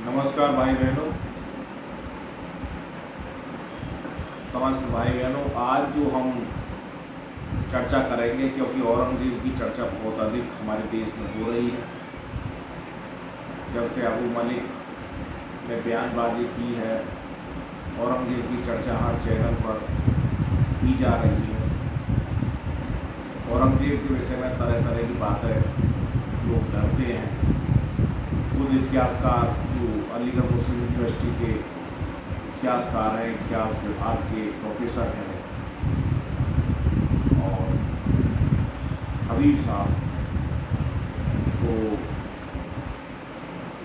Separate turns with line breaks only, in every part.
नमस्कार भाई बहनों, समस्त भाई बहनों। आज जो हम चर्चा करेंगे, क्योंकि औरंगजेब की चर्चा बहुत अधिक हमारे देश में हो रही है। जब से अबू मलिक ने बयानबाजी की है, औरंगजेब की चर्चा हर चैनल पर की जा रही है। औरंगजेब के विषय में तरह तरह की बातें लोग करते हैं। खुद इतिहासकार जो अलीगढ़ मुस्लिम यूनिवर्सिटी के इतिहासकार हैं, इतिहास विभाग के प्रोफेसर हैं, और हबीब साहब, तो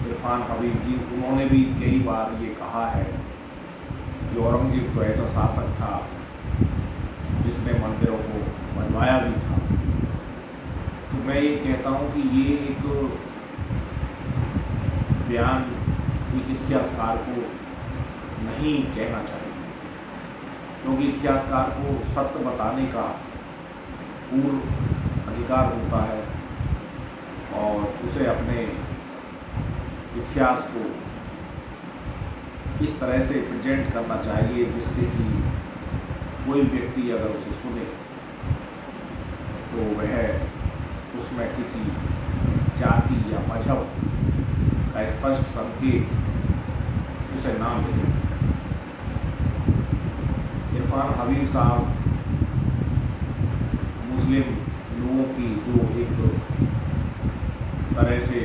इरफान हबीब जी, उन्होंने भी कई बार ये कहा है कि औरंगजेब तो ऐसा शासक था जिसने मंदिरों को बनवाया भी था। तो मैं ये कहता हूँ कि ये एक बयान एक इतिहासकार को नहीं कहना चाहिए, क्योंकि इतिहासकार को सत्य बताने का पूर्ण अधिकार होता है और उसे अपने इतिहास को इस तरह से प्रेजेंट करना चाहिए जिससे कि कोई व्यक्ति अगर उसे सुने तो वह उसमें किसी जाति या मजहब का स्पष्ट संकेत उसे ना मिले। इरफान हबीब साहब मुस्लिम लोगों की जो एक तरह से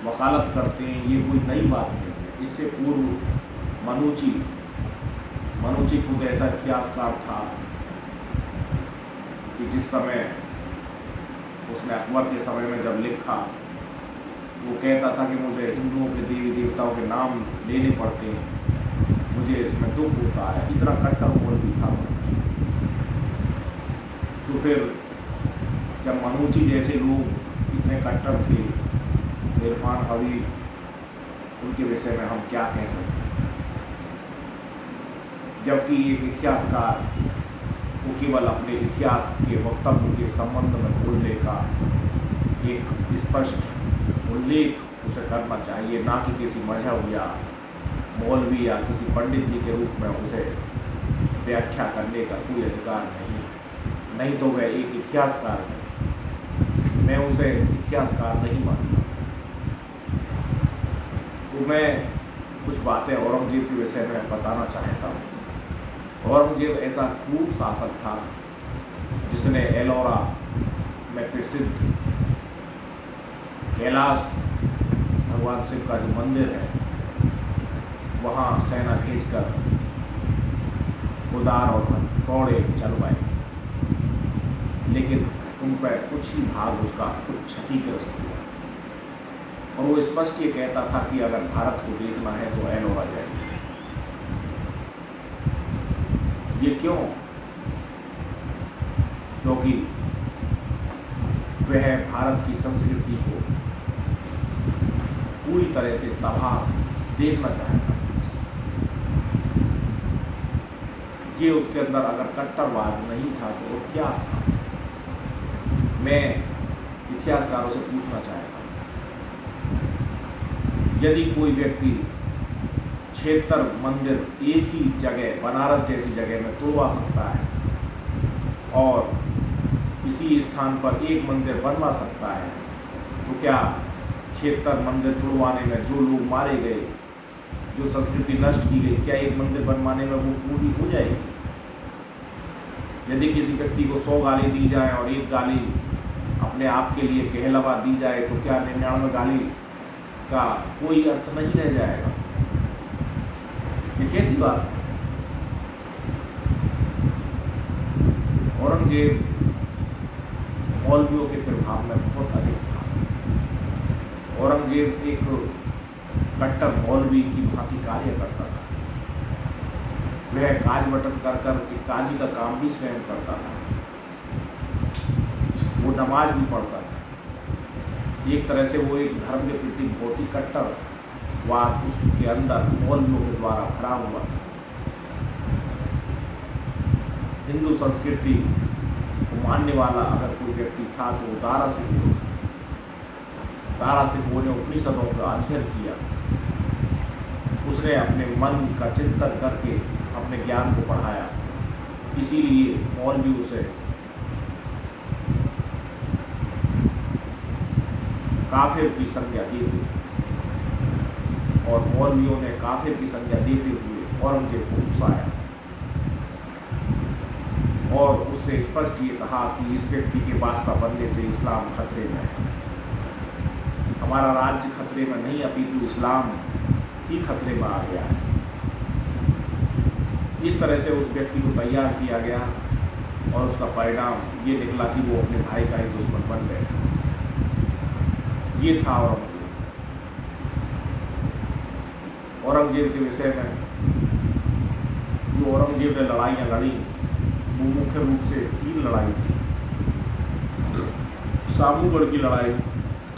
वकालत करते हैं, ये कोई नई बात नहीं है। इससे पूर्व मनुची खुद ऐसा इतिहासकार था कि जिस समय उसने अकबर के समय में जब लिखा, वो कहता था कि मुझे हिंदुओं के देवी देवताओं के नाम लेने पड़ते हैं, मुझे इसमें दुख होता है। इतना कट्टर मौलवी था मनुची। तो फिर जब मनुची जैसे लोग इतने कट्टर थे, इरफान हबीब, उनके विषय में हम क्या कह सकते हैं? जबकि एक इतिहासकार को केवल अपने इतिहास के वक्तव्य के संबंध में बोलने का एक स्पष्ट उल्लेख उसे करना चाहिए, ना कि किसी मजहब या मौलवी या किसी पंडित जी के रूप में उसे व्याख्या करने का कोई अधिकार नहीं तो वह एक इतिहासकार है। मैं उसे इतिहासकार नहीं मानता। तो मैं कुछ बातें औरंगजेब के विषय में बताना चाहता हूँ। औरंगजेब ऐसा क्रूर शासक था जिसने एलोरा में प्रसिद्ध कैलाश भगवान शिव का जो मंदिर है, वहाँ सेना भेजकर कुदार और हथौड़े चलवाए, लेकिन उन पर कुछ ही भाग उसका कुछ क्षतिग्रस्त हुआ। और वो स्पष्ट ये कहता था कि अगर भारत को देखना है तो एलोरा जाए। ये क्यों? क्योंकि वह भारत की संस्कृति को पूरी तरह से तबाह देखना चाहता। ये उसके अंदर अगर कट्टरवाद नहीं था तो वो क्या था? मैं इतिहासकारों से पूछना चाहता हूँ, यदि कोई व्यक्ति 76 मंदिर एक ही जगह, बनारस जैसी जगह में तोड़वा सकता है और किसी स्थान पर एक मंदिर बनवा सकता है, तो क्या 76 मंदिर तोड़वाने में जो लोग मारे गए, जो संस्कृति नष्ट की गई, क्या एक मंदिर बनवाने में वो पूरी हो जाएगी? यदि किसी व्यक्ति को 100 गाली दी जाए और एक गाली अपने आप के लिए कहलवा दी जाए, तो क्या 99 गाली का कोई अर्थ नहीं रह जाएगा? ये कैसी बात है? औरंगजेब मौलवियों के प्रभाव में बहुत अधिक था। औरंगजेब एक कट्टर मौलवी की भांति कार्य करता था। वह काज बटन कर एक काजी का काम भी स्वयं करता था। वो नमाज भी पढ़ता था। एक तरह से वो एक धर्म के प्रति बहुत ही कट्टरवाद उसके अंदर मौलवियों के द्वारा भरा हुआ था। हिंदू संस्कृति को मानने वाला अगर कोई व्यक्ति था तो वो दारा सिंह था। दारा सिंह ने उपनिषदों का अध्ययन किया, उसने अपने मन का चिंतन करके अपने ज्ञान को बढ़ाया, इसीलिए मौलवी उसे काफिर की संज्ञा देते थे और मौलवियों ने काफिर की संज्ञा देते हुए औरंगजेब को उकसाया और उससे स्पष्ट ये कहा कि इस व्यक्ति के बादशाह बनने से इस्लाम खतरे में है, हमारा राज्य खतरे में नहीं अपितु इस्लाम ही खतरे में आ गया है। इस तरह से उस व्यक्ति को तैयार किया गया और उसका परिणाम ये निकला कि वो अपने भाई का ही दुश्मन बन बैठा। ये था औरंगजेब। औरंगजेब के विषय में जो औरंगजेब ने लड़ाइयाँ लड़ी वो मुख्य रूप से 3 लड़ाई थी। सामूगढ़ की लड़ाई,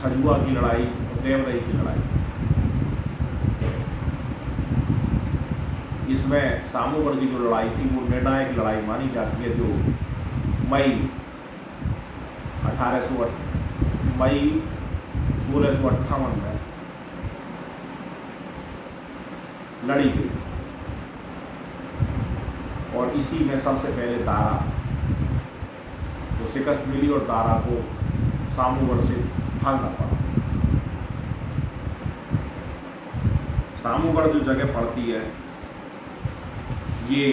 खजुआ की लड़ाई और देवरई की लड़ाई। इसमें सामूगढ़ की जो लड़ाई थी वो निर्णायक लड़ाई मानी जाती है, जो मई 1658 में लड़ी गई और इसी में सबसे पहले दारा को शिकस्त मिली और दारा को सामूगढ़ से भागना पड़ा। सामूगढ़ जो जगह पड़ती है ये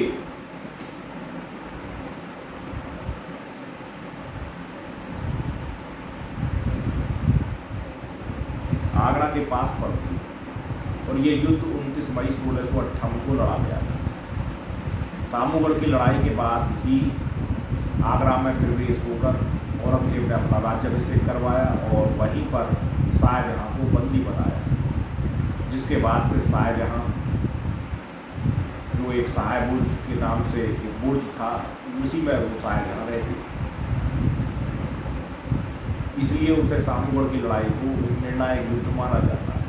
आगरा के पास पड़ती है और ये युद्ध 29 मई 1658 को लड़ा गया था। सामूगढ़ की लड़ाई के बाद ही आगरा में प्रवेश होकर औरंगजेब ने अपना राज्याभिषेक करवाया और वहीं पर शाहजहाँ को बंदी बनाया, जिसके बाद फिर शाहजहाँ जो एक शाह बुर्ज के नाम से एक बुर्ज था, उसी में वो शाहजहाँ रहते, इसलिए उसे सामूगढ़ की लड़ाई को निर्णायक युद्ध माना जाता है।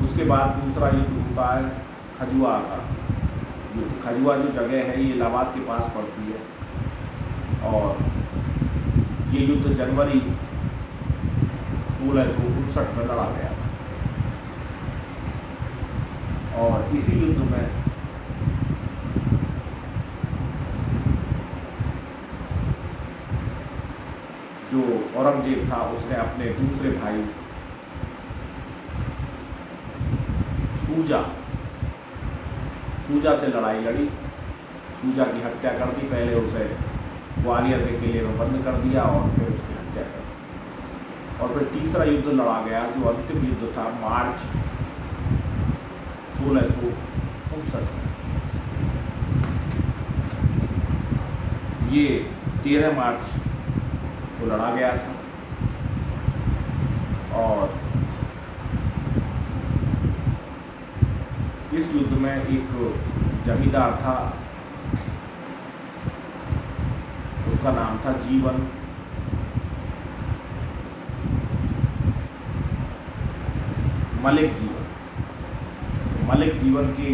उसके बाद दूसरा युद्ध होता है खजुआ का युद्ध। खजुआ जो जगह है ये इलाहाबाद के पास पड़ती है और ये युद्ध जनवरी 1659 में लड़ा गया था और इसी युद्ध में जो औरंगजेब था उसने अपने दूसरे भाई सूजा से लड़ाई लड़ी, सूजा की हत्या कर दी। पहले उसे ग्वालियर के किले में बंद कर दिया और फिर उसकी हत्या कर दी और फिर तीसरा युद्ध लड़ा गया जो अंतिम युद्ध था मार्च 1659 में। ये 13 मार्च को लड़ा गया था और इस युद्ध में एक जमींदार था, उसका नाम था जीवन। मलिक जीवन के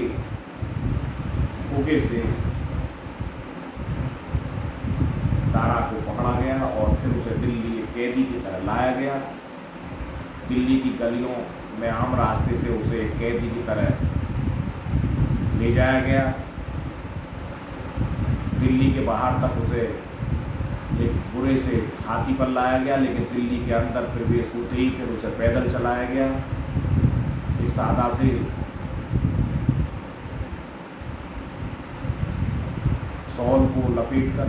धोखे से दारा को पकड़ा गया और फिर उसे दिल्ली कैदी की तरह लाया गया। दिल्ली की गलियों में आम रास्ते से उसे कैदी की तरह ले जाया गया। दिल्ली के बाहर तक उसे एक बुरे से हाथी पर लाया गया, लेकिन दिल्ली के अंदर प्रवेश होते ही फिर उसे पैदल चलाया गया। एक सादा से शॉल को लपेटकर,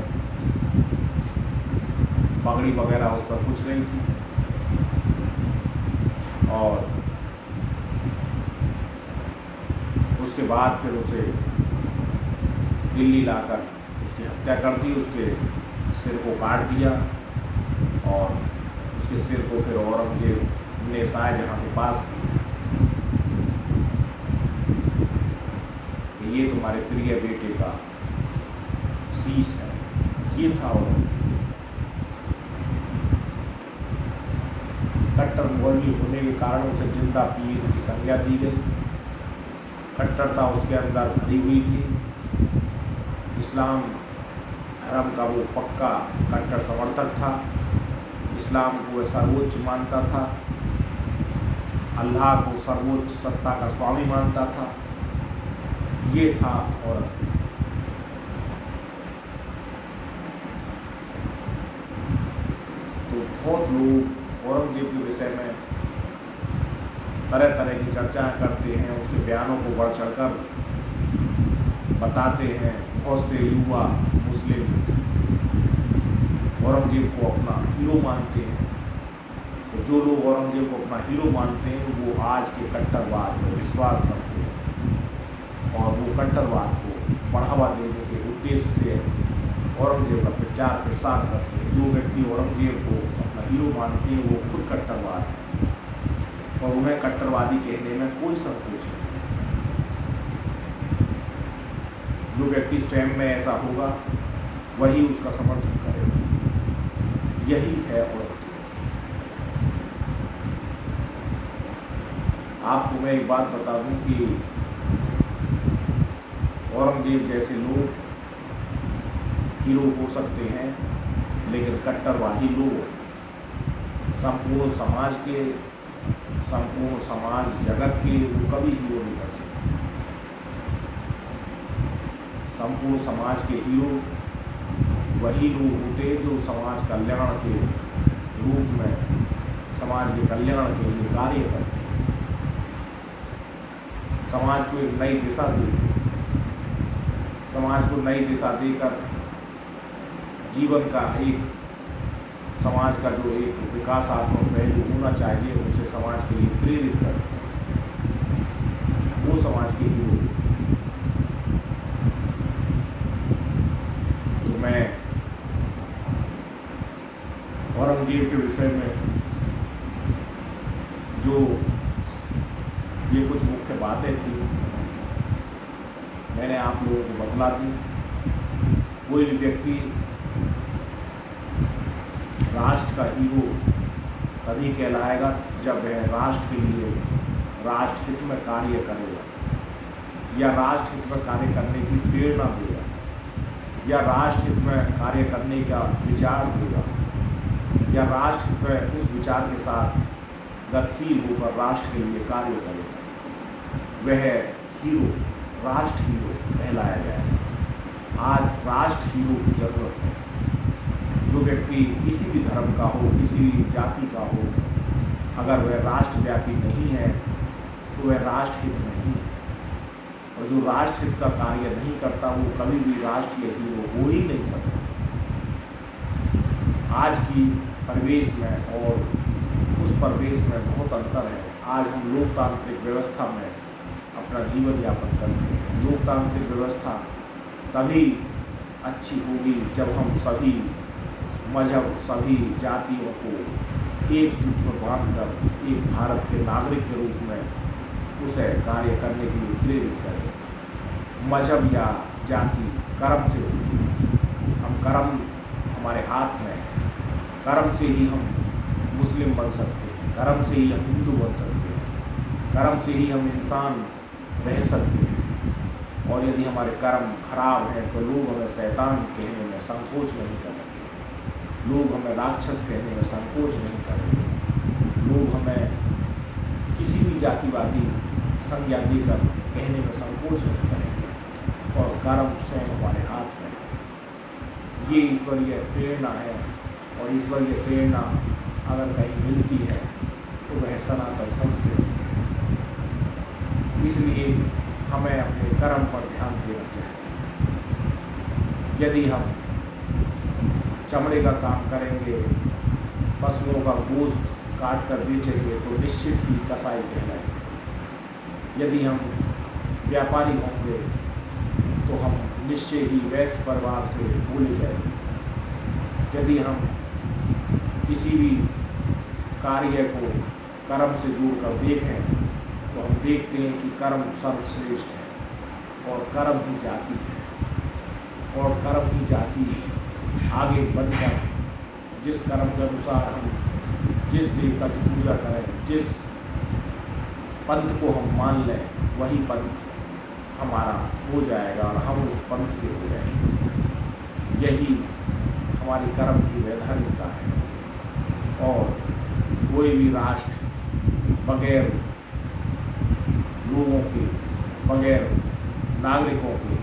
पगड़ी वगैरह उस पर कुछ नहीं थी और उसके बाद फिर उसे दिल्ली लाकर उसकी हत्या कर दी, उसके सिर को काट दिया और उसके सिर को फिर औरंगजेब ने शाहजहाँ के पास दिया। ये तुम्हारे प्रिय बेटे का शीश है। ये था औरंगजेब। कट्टर मौलवी होने के कारण उसे जिंदा पीर की संज्ञा दी गई। कट्टरता उसके अंदर भरी हुई थी। इस्लाम धर्म का वो पक्का कट्टर समर्थक था। इस्लाम को वह सर्वोच्च मानता था, अल्लाह को सर्वोच्च सत्ता का स्वामी मानता था। ये था औरंगजेब। तो बहुत लोग औरंगजेब के विषय में तरह तरह की चर्चाएं करते हैं, उसके बयानों को बढ़ चढ़कर बताते हैं। बहुत से युवा मुस्लिम औरंगजेब को अपना हीरो मानते हैं। तो जो लोग औरंगजेब को अपना हीरो मानते हैं वो आज के कट्टरवाद में विश्वास रखते हैं और वो कट्टरवाद को बढ़ावा देने के उद्देश्य से औरंगजेब का प्रचार प्रसार करते हैं। जो व्यक्ति औरंगजेब को अपना हीरो मानते हैं वो खुद कट्टरवाद है और उन्हें कट्टरवादी कहने में कोई संकोच नहीं। जो व्यक्ति स्वयं में ऐसा होगा वही उसका समर्थन करेगा। यही है औरंगजेब। आपको मैं एक बात बता दूं कि औरंगजेब जैसे लोग हीरो हो सकते हैं, लेकिन कट्टरवादी लोग संपूर्ण समाज के, संपूर्ण समाज जगत के वो कभी हीरो नहीं बन सकते। संपूर्ण समाज के हीरो वही लोग होते जो समाज कल्याण के रूप में समाज के कल्याण के लिए कार्य करते हैं, समाज को एक नई दिशा देते हैं, समाज को नई दिशा देकर जीवन का एक समाज का जो एक विकासात्मक पहलू होना चाहिए उसे समाज के लिए प्रेरित करते हैं। वो समाज के हीरो। तो मैं औरंगजेब के विषय में जो ये कुछ मुख्य बातें थी मैंने आप लोगों को बतला दी। कोई भी व्यक्ति राष्ट्र का हीरो तभी कहलाएगा जब वह राष्ट्र के लिए राष्ट्र हित में कार्य करेगा या राष्ट्र हित में कार्य करने की प्रेरणा देगा या राष्ट्र हित में कार्य करने का विचार देगा या राष्ट्र हित में उस विचार के साथ गतिशील होकर राष्ट्र के लिए कार्य करेगा। वह हीरो, राष्ट्र हीरो कहलाया जाएगा। आज राष्ट्र हीरो की जरूरत है। जो व्यक्ति किसी भी धर्म का हो, किसी भी जाति का हो, अगर वह राष्ट्रव्यापी नहीं है तो वह राष्ट्रहित नहीं है। और जो राष्ट्रहित का कार्य नहीं करता वो कभी भी राष्ट्रीय हीरो हो ही नहीं सकता। आज की परिवेश में और उस परिवेश में बहुत अंतर है। आज हम लोकतांत्रिक व्यवस्था में अपना जीवन यापन करते हैं। लोकतांत्रिक व्यवस्था तभी अच्छी होगी जब हम सभी मजहब, सभी जातियों को एक सूत्र में बांधकर एक भारत के नागरिक के रूप में उसे कार्य करने के लिए प्रेरित करें। मजहब या जाति कर्म से होती है। हम कर्म हमारे हाथ में है। कर्म से ही हम मुस्लिम बन सकते हैं, कर्म से ही हम हिंदू बन सकते हैं, कर्म से ही हम इंसान रह सकते हैं। और यदि हमारे कर्म खराब हैं तो लोग हमें शैतान कहने में संकोच नहीं करेंगे, लोग हमें राक्षस कहने में संकोच नहीं करेंगे, लोग हमें किसी भी जातिवादी संज्ञा देकर कहने में संकोच नहीं करेंगे। और कर्म स्वयं हमारे हाथ में है। ये ईश्वरीय प्रेरणा है और ईश्वरीय प्रेरणा अगर कहीं मिलती है तो वह सनातन संस्कृति है। इसलिए हमें अपने कर्म पर ध्यान देना चाहिए। यदि हम चमड़े का काम करेंगे, पशुओं का गोश्त काट कर बेचेंगे तो निश्चित ही कसाई कहलाएंगे। यदि हम व्यापारी होंगे तो हम निश्चय ही वैश्य परिवार से बोले जाएंगे। यदि हम किसी भी कार्य को कर्म से जोड़कर देखें तो हम देखते हैं कि कर्म सर्वश्रेष्ठ है और कर्म ही जाति है। और कर्म ही जाति आगे बढ़कर जिस कर्म के अनुसार हम जिस देवता की पूजा करें, जिस पंथ को हम मान लें, वही पंथ हमारा हो जाएगा और हम उस पंथ के हो जाएंगे। यही हमारी कर्म की वैधानिकता है। और कोई भी राष्ट्र बगैर लोगों के, बगैर नागरिकों के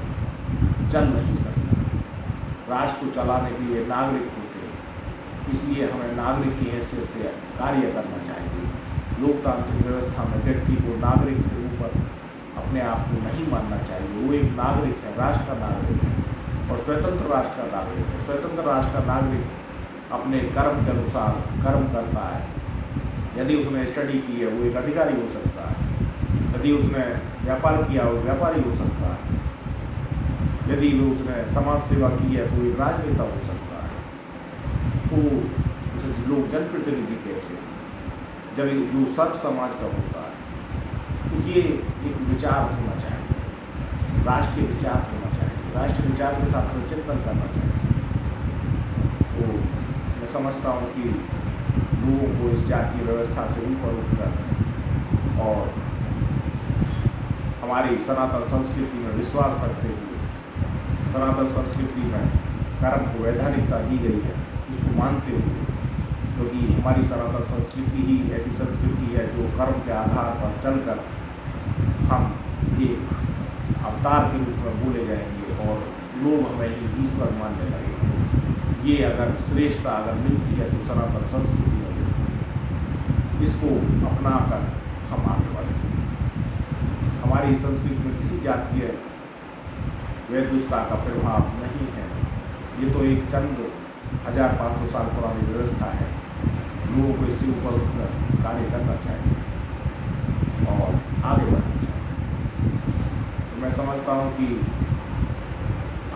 चल नहीं सकता। राष्ट्र को चलाने के लिए नागरिक होते हैं, इसलिए हमें नागरिक की हैसियत से कार्य करना चाहिए। लोकतांत्रिक व्यवस्था में व्यक्ति को नागरिक से ऊपर अपने आप को नहीं मानना चाहिए। वो एक नागरिक है, राष्ट्र का नागरिक है और स्वतंत्र राष्ट्र का नागरिक है। स्वतंत्र राष्ट्र का नागरिक अपने कर्म के अनुसार कर्म करता है। यदि उसने स्टडी की है वो एक अधिकारी हो सकता है, यदि उसने व्यापार किया वो व्यापारी हो सकता है, यदि वो उसने समाज सेवा की है तो एक राजनेता हो सकता है। तो उसे लोग जनप्रतिनिधि कहते हैं, जब जो सर्व समाज का होता है। तो ये एक विचार होना चाहिए, राष्ट्रीय विचार होना चाहिए, राष्ट्रीय विचार के साथ हमें चिंतन करना चाहिए। तो मैं समझता हूँ कि लोगों को इस जातीय व्यवस्था से ऊपर उठकर और हमारी सनातन संस्कृति में विश्वास रखते हुए, सनातन संस्कृति में कर्म को वैधानिकता दी गई है, उसको मानते हुए, क्योंकि हमारी सनातन संस्कृति ही ऐसी संस्कृति है जो कर्म के आधार पर चलकर हम एक अवतार के रूप में बोले जाएंगे और लोग हमें ही ईश्वर मानने लगेंगे। ये अगर श्रेष्ठता अगर मिलती है तो सनातन संस्कृति में मिलती है। इसको अपनाकर हम आगे बढ़ें। हमारी संस्कृति में किसी जातीय वैधुष्यता का प्रभाव नहीं है। ये तो एक चंद 1500 साल पुरानी व्यवस्था है। लोगों को इससे ऊपर उठकर कार्य करना चाहिए और आगे बढ़ना चाहिए। तो मैं समझता हूँ कि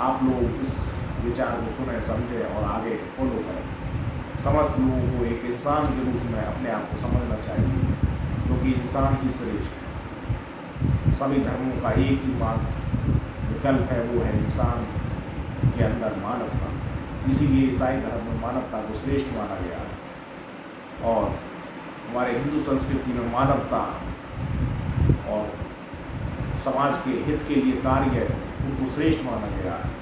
आप लोग इस विचार को सुने, समझें और आगे फॉलो करें। समस्त लोगों को एक इंसान के रूप में अपने आप को समझना चाहिए, क्योंकि इंसान ही श्रेष्ठ है। सभी धर्मों का एक ही मात्र विकल्प है, वो है इंसान के अंदर मानवता। इसीलिए ईसाई धर्म में मानवता को श्रेष्ठ माना गया है और हमारे हिंदू संस्कृति में मानवता और समाज के हित के लिए कार्य उनको श्रेष्ठ माना गया है।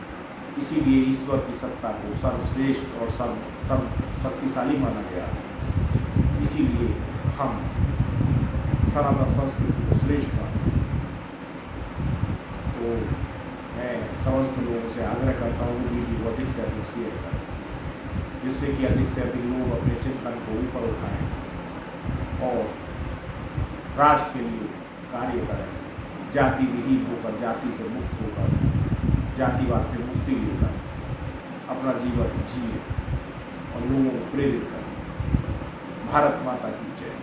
इसीलिए ईश्वर की सत्ता को सर्वश्रेष्ठ और सर्व शक्तिशाली माना गया है। इसीलिए हम सनातन संस्कृति को श्रेष्ठ मानते हैं। तो मैं समस्त लोगों से आग्रह करता हूँ कि वीडियो को अधिक से अधिक शेयर करें, जिससे कि अधिक से अधिक लोग अपने चिंतन को ऊपर उठाएं और राष्ट्र के लिए कार्य करें। जाति विहीन होकर, जाति से मुक्त होकर, जातिवाद से मुक्ति लेकर अपना जीवन जिए और लोगों को प्रेरित करें। भारत माता की जय।